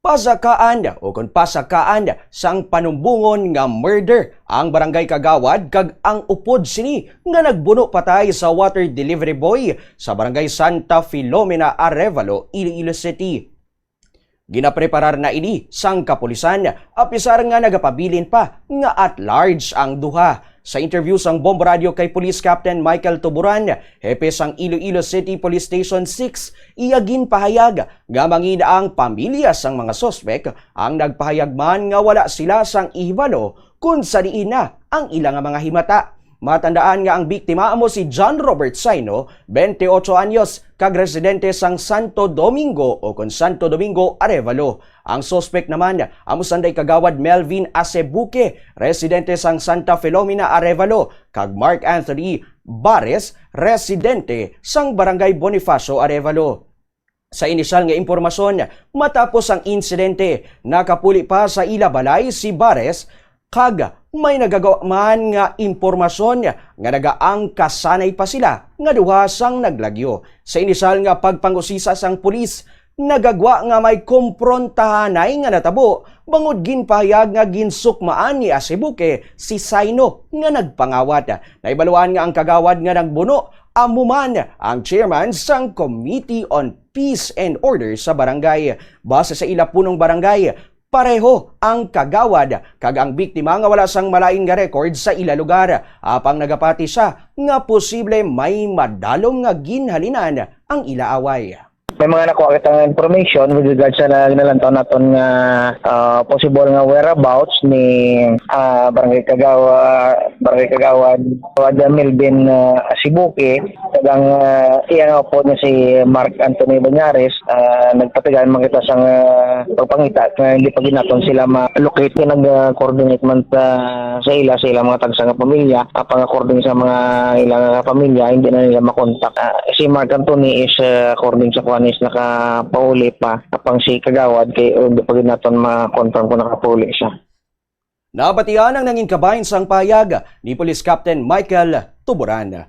Pasakaan o kung pasakaan sang panumbungon nga murder ang barangay Kagawad kag ang upod sini nga nagbuno patay sa water delivery boy sa barangay Santa Filomena, Arevalo, Iloilo City. Ginapreparar na ini sang kapulisan apisar nga nagapabilin pa nga at large ang duha. Sa interview sang Bombo Radio kay Police Captain Michael Tuburan, hepe sang Iloilo City Police Station 6, iyagin pahayag nga mangina ang pamilya sang mga sospek ang nagpahayag man nga wala sila sang ihibalo kung sadiin na ang ilang mga himata. Matandaan nga ang biktima amo si John Robert Saino, 28 anyos, kag residente sang Santo Domingo o kung Santo Domingo, Arevalo. Ang sospek naman amo sanday Kagawad Melvin Acebuque, residente sang Santa Filomena, Arevalo, kag Mark Anthony Bares, residente sang Barangay Bonifacio, Arevalo. Sa inisyal nga impormasyon, matapos ang insidente, nakapuli pa sa ila balay si Bares kag may nagagawa man nga impormasyon nga nagaang kasanay pa sila nga duha sang naglagyo. Sa inisyal nga pagpangusisa sang pulis, nagagwa nga may komprontahanay nga natabo bangod ginpahayag nga ginsukmaan ni Acebuque si Saino nga nagpangawat. Naibaluan nga ang Kagawad nga nagbuno amuman ang chairman sang Committee on Peace and Order sa barangay. Base sa ila punong barangay, pareho ang Kagawad kag ang biktima nga wala sang malain nga record sa ila lugar. Apang nagapati siya nga posible may madalom nga ginhalinan ang ila away. May mga nakuha kitang information with regards sa nalantaw naton nga possible nga whereabouts ni Barangay Kagawad Melvin Acebuque. Tagang iyan po niya si Mark Anthony Banyares. Nagpatigan man kita sang pagpangita nga hindi pa ginaton sila ma-locate. Nag-coordinate man sa ila mga tagsa nga pamilya. Pang-according sa mga ilang pamilya, hindi na nila makontak. Si Mark Anthony is according sa is nakapauli pa kapang si Kagawad kay pag naton ma-confirm kung nakapauli siya. Nabatian ang nanging kabahin sang payag ni Police Captain Michael Tuburan.